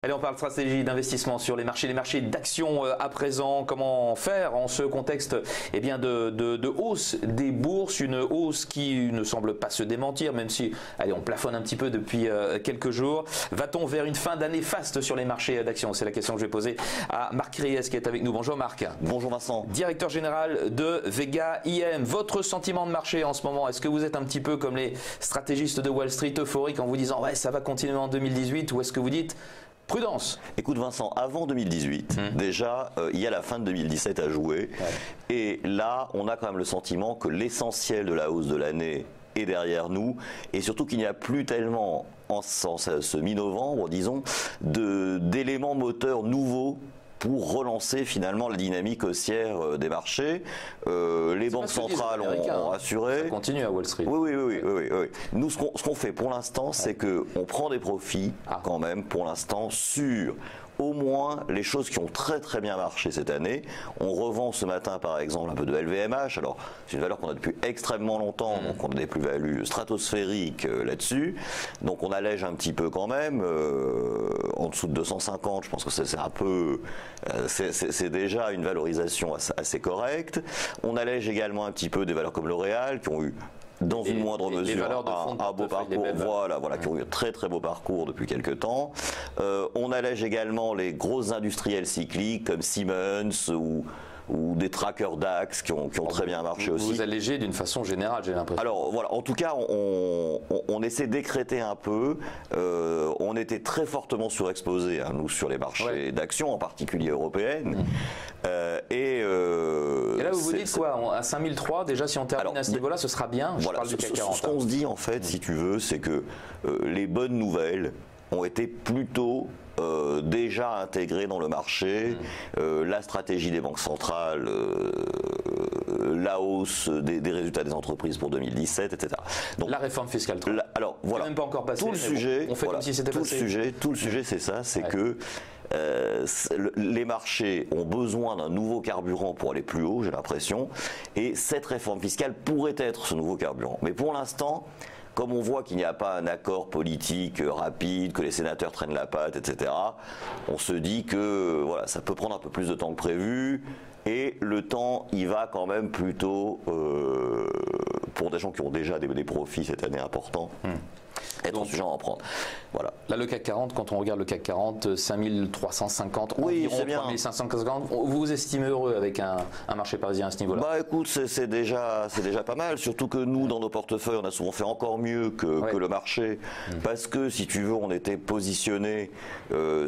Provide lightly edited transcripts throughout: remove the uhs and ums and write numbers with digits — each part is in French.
Allez, on parle stratégie d'investissement sur les marchés d'actions à présent. Comment faire en ce contexte de hausse des bourses, une hausse qui ne semble pas se démentir, même si on plafonne un petit peu depuis quelques jours. Va-t-on vers une fin d'année faste sur les marchés d'actions? C'est la question que je vais poser à Marc Reyes qui est avec nous. Bonjour Marc. Bonjour Vincent. Directeur général de Vega IM. Votre sentiment de marché en ce moment, est-ce que vous êtes un petit peu comme les stratégistes de Wall Street euphoriques en vous disant ouais, ça va continuer en 2018, ou est-ce que vous dites prudence? Écoute Vincent, avant 2018, déjà, il y a la fin de 2017 à jouer. Ouais. Et là, on a quand même le sentiment que l'essentiel de la hausse de l'année est derrière nous. Et surtout qu'il n'y a plus tellement, en ce mi-novembre, disons, d'éléments moteurs nouveaux pour relancer finalement la dynamique haussière des marchés. Les banques centrales ont assuré. Ça continue à Wall Street. Oui. Nous, ce qu'on fait pour l'instant, c'est qu'on prend des profits quand même pour l'instant sur au moins les choses qui ont très très bien marché cette année. On revend ce matin par exemple un peu de LVMH. Alors c'est une valeur qu'on a depuis extrêmement longtemps, donc on a des plus-values stratosphériques là-dessus. Donc on allège un petit peu quand même, en dessous de 250. Je pense que c'est un peu, c'est déjà une valorisation assez correcte. On allège également un petit peu des valeurs comme L'Oréal qui ont eu dans une moindre mesure un beau parcours, voilà, qui ont eu un très très beau parcours depuis quelques temps. On allège également les grosses industriels cycliques comme Siemens ou des trackers DAX qui ont très bien marché aussi. Vous allégez d'une façon générale, j'ai l'impression. Alors voilà, en tout cas, on essaie d'écréter un peu. On était très fortement surexposés, nous, sur les marchés d'actions, en particulier européennes. Et là, vous vous dites quoi? À 5003, déjà, si on termine à ce niveau-là, ce sera bien. Voilà, ce qu'on se dit, en fait, si tu veux, c'est que les bonnes nouvelles ont été plutôt déjà intégrées dans le marché, la stratégie des banques centrales, la hausse des résultats des entreprises pour 2017, etc. Donc, la réforme fiscale. Alors voilà, même pas encore passé, tout le sujet, on fait comme si c'était passé. Tout le sujet, c'est ça, c'est que les marchés ont besoin d'un nouveau carburant pour aller plus haut, j'ai l'impression, et cette réforme fiscale pourrait être ce nouveau carburant. Mais pour l'instant, comme on voit qu'il n'y a pas un accord politique rapide, que les sénateurs traînent la patte, etc., on se dit que voilà, ça peut prendre un peu plus de temps que prévu. Et le temps, il va quand même plutôt, pour des gens qui ont déjà des profits cette année importants, être sujet à en prendre. Voilà. Là, le CAC 40, quand on regarde le CAC 40, 5350, environ 3550, vous estimez heureux avec un marché parisien à ce niveau-là? Bah écoute, c'est déjà pas mal, surtout que nous, dans nos portefeuilles, on a souvent fait encore mieux que le marché, parce que, si tu veux, on était positionné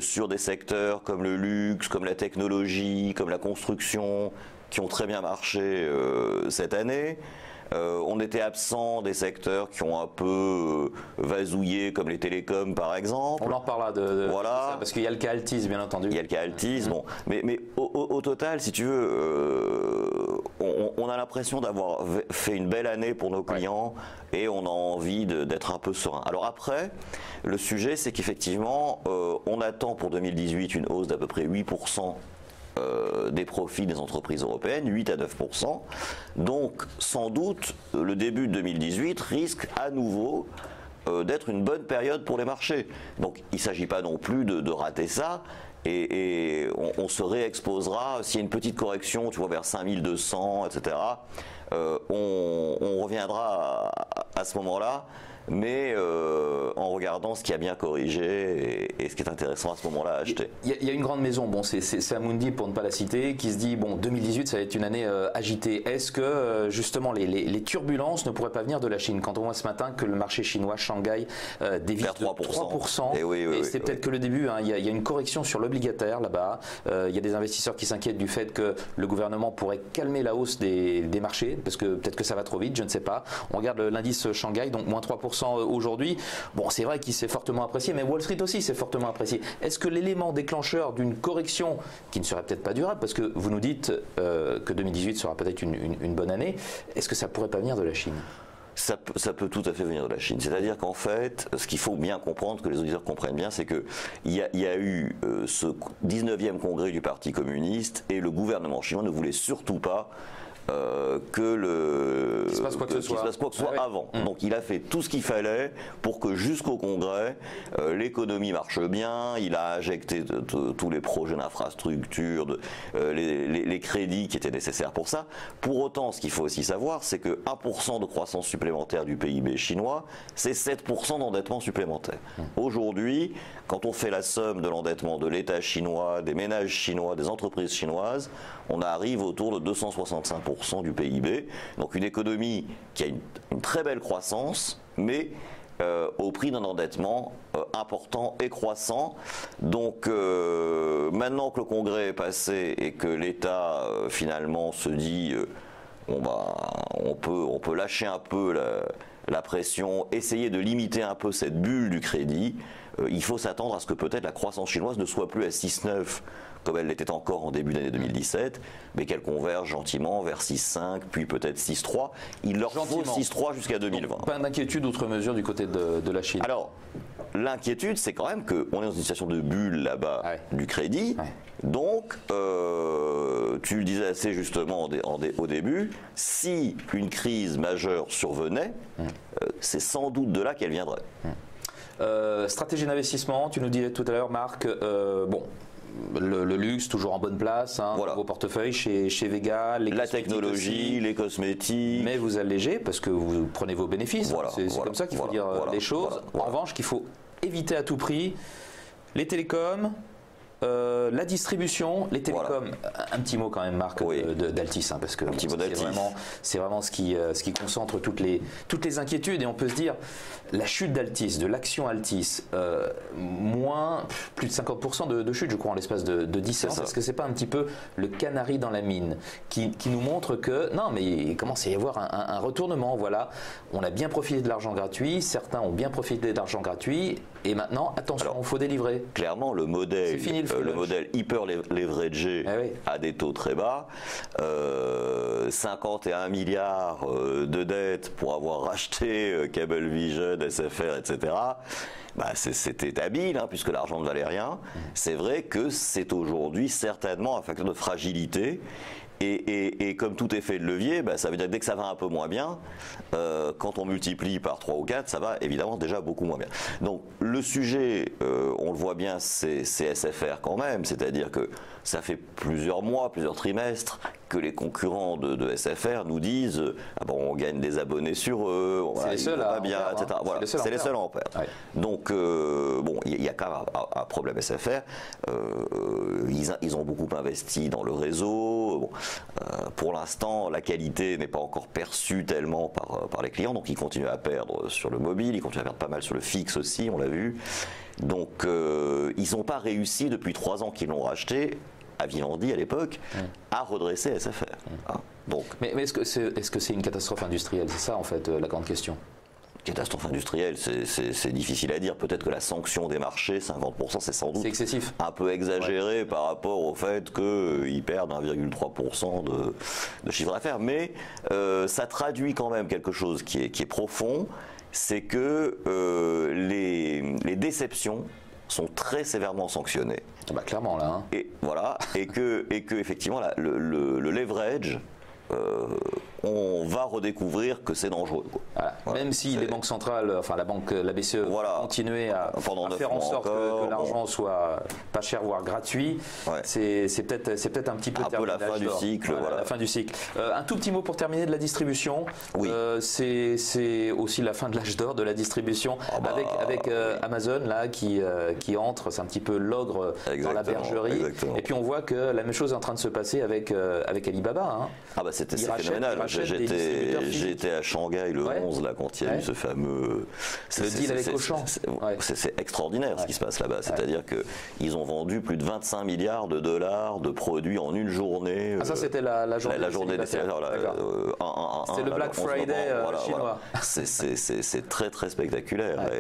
sur des secteurs comme le luxe, comme la technologie, comme la construction, qui ont très bien marché cette année. On était absent des secteurs qui ont un peu vasouillé, comme les télécoms par exemple. On en reparlera voilà. De ça, parce qu'il y a le cas Altis, bien entendu. Il y a le cas Altis, bon. Mais au total, si tu veux, on a l'impression d'avoir fait une belle année pour nos clients et on a envie d'être un peu serein. Alors après, le sujet, c'est qu'effectivement, on attend pour 2018 une hausse d'à peu près 8%. Des profits des entreprises européennes, 8 à 9%. Donc, sans doute, le début de 2018 risque à nouveau d'être une bonne période pour les marchés. Donc, il ne s'agit pas non plus de rater ça. Et on se réexposera, s'il y a une petite correction, tu vois, vers 5200, etc., on reviendra à ce moment-là. Mais en regardant ce qui a bien corrigé et ce qui est intéressant à ce moment-là à acheter. Il y a une grande maison, bon, c'est Amundi pour ne pas la citer, qui se dit bon, 2018 ça va être une année agitée. Est-ce que justement les turbulences ne pourraient pas venir de la Chine? Quand on voit ce matin que le marché chinois, Shanghai, dévie de 3%, et c'est peut-être que le début, il y a une correction sur l'obligataire là-bas. Il y a des investisseurs qui s'inquiètent du fait que le gouvernement pourrait calmer la hausse des marchés, parce que peut-être que ça va trop vite, je ne sais pas. On regarde l'indice Shanghai, donc moins 3%. Aujourd'hui, bon, c'est vrai qu'il s'est fortement apprécié, mais Wall Street aussi s'est fortement apprécié. Est-ce que l'élément déclencheur d'une correction qui ne serait peut-être pas durable, parce que vous nous dites que 2018 sera peut-être une bonne année, est-ce que ça pourrait pas venir de la Chine? Ça peut tout à fait venir de la Chine. C'est-à-dire qu'en fait, ce qu'il faut bien comprendre, que les auditeurs comprennent bien, c'est qu'il y a eu ce 19e congrès du Parti communiste et le gouvernement chinois ne voulait surtout pas qu'il se passe quoi que ce soit avant. Donc il a fait tout ce qu'il fallait pour que jusqu'au Congrès, l'économie marche bien. Il a injecté tous les projets d'infrastructure, les crédits qui étaient nécessaires pour ça. Pour autant, ce qu'il faut aussi savoir, c'est que 1% de croissance supplémentaire du PIB chinois, c'est 7% d'endettement supplémentaire. Aujourd'hui, quand on fait la somme de l'endettement de l'État chinois, des ménages chinois, des entreprises chinoises, on arrive autour de 265% du PIB. Donc une économie qui a une très belle croissance, mais au prix d'un endettement important et croissant. Donc maintenant que le Congrès est passé et que l'État finalement se dit on peut lâcher un peu la pression, essayer de limiter un peu cette bulle du crédit, il faut s'attendre à ce que peut-être la croissance chinoise ne soit plus à 6,9 comme elle l'était encore en début d'année 2017, mais qu'elle converge gentiment vers 6,5, puis peut-être 6,3. Il leur faut 6,3 jusqu'à 2020. Donc, pas d'inquiétude outre mesure du côté de la Chine. Alors, l'inquiétude, c'est quand même qu'on est dans une situation de bulle là-bas du crédit. Ouais. Donc, tu le disais assez justement au début, si une crise majeure survenait, c'est sans doute de là qu'elle viendrait. Stratégie d'investissement, tu nous disais tout à l'heure, Marc, le luxe toujours en bonne place, voilà. Vos portefeuilles chez Vega, la technologie, aussi, les cosmétiques. Mais vous allégez parce que vous prenez vos bénéfices. Voilà, c'est comme ça qu'il faut dire les choses. En revanche, qu'il faut éviter à tout prix les télécoms. La distribution, les télécoms, un petit mot quand même, Marc, d'Altis, parce que c'est vraiment ce qui concentre toutes les inquiétudes, et on peut se dire, la chute d'Altis, de l'action Altis, plus de 50% de chute, je crois, en l'espace de 10 ans, est-ce que c'est pas un petit peu le canari dans la mine qui nous montre que, non, mais il commence à y avoir un retournement, voilà, on a bien profité de l'argent gratuit, certains ont bien profité de l'argent gratuit, et maintenant, attention, il faut délivrer. Clairement, le modèle hyper leveragé à des taux très bas, 51 milliards de dettes pour avoir racheté Cablevision, SFR, etc. C'était habile, puisque l'argent ne valait rien. C'est vrai que c'est aujourd'hui certainement un facteur de fragilité. Et comme tout effet de levier, ça veut dire que dès que ça va un peu moins bien, quand on multiplie par 3 ou 4, ça va évidemment déjà beaucoup moins bien. Donc le sujet, on le voit bien, c'est SFR quand même, c'est-à-dire que ça fait plusieurs mois, plusieurs trimestres que les concurrents de SFR nous disent on gagne des abonnés sur eux, c'est les seuls à bien, etc. Voilà, c'est les seuls à en perdre. Ouais. Donc il y a quand même un problème SFR. Ils ont beaucoup investi dans le réseau. Pour l'instant, la qualité n'est pas encore perçue tellement par les clients, donc ils continuent à perdre sur le mobile, ils continuent à perdre pas mal sur le fixe aussi, on l'a vu. Donc ils n'ont pas réussi depuis 3 ans qu'ils l'ont racheté, à Vivendi à l'époque, à redresser SFR. Donc, mais est-ce que c'est une catastrophe industrielle? C'est ça en fait la grande question. Catastrophe industrielle, c'est difficile à dire. Peut-être que la sanction des marchés, 50%, c'est sans doute excessif, un peu exagéré par rapport au fait qu'ils perdent 1,3% de chiffre d'affaires. Mais ça traduit quand même quelque chose qui est profond, c'est que les déceptions sont très sévèrement sanctionnées. Clairement là. Et voilà, et que effectivement le leverage. On va redécouvrir que c'est dangereux. Voilà, même si les banques centrales, enfin la BCE, continuaient à faire en sorte que l'argent soit pas cher voire gratuit, c'est peut-être un petit peu la fin du cycle. La fin du cycle. Un tout petit mot pour terminer de la distribution. C'est aussi la fin de l'âge d'or de la distribution avec Amazon là qui entre, c'est un petit peu l'ogre dans la bergerie. Exactement. Et puis on voit que la même chose est en train de se passer avec Alibaba. C'est phénoménal. J'étais à Shanghai le 11 là quand il y a eu ce fameux le deal avec Auchan. C'est extraordinaire ce qui se passe là-bas. C'est-à-dire que ils ont vendu plus de 25 milliards de dollars de produits en une journée. Ça c'était la journée des c'est le Black Friday chinois. C'est très très spectaculaire.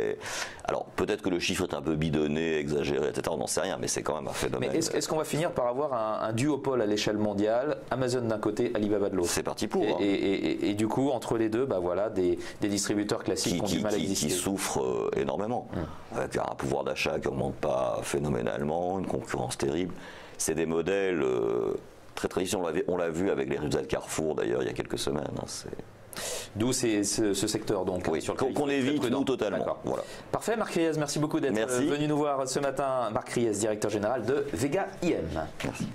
Alors peut-être que le chiffre est un peu bidonné, exagéré, etc. On n'en sait rien, mais c'est quand même un phénomène. Mais est-ce qu'on va finir par avoir un duopole à l'échelle mondiale, Amazon d'un côté, Alibaba de l'autre? C'est parti pour. Et du coup, entre les deux, des distributeurs classiques qui ont du mal à exister. Qui souffrent énormément. Avec un pouvoir d'achat qui n'augmente pas phénoménalement, une concurrence terrible. C'est des modèles très très difficile. On l'a vu avec les résultats de Carrefour d'ailleurs il y a quelques semaines. D'où ce secteur donc sur lequel qu'on évite nous totalement. Voilà. Parfait, Marc Riez, merci beaucoup d'être venu nous voir ce matin. Marc Riez, directeur général de Vega IM. Merci.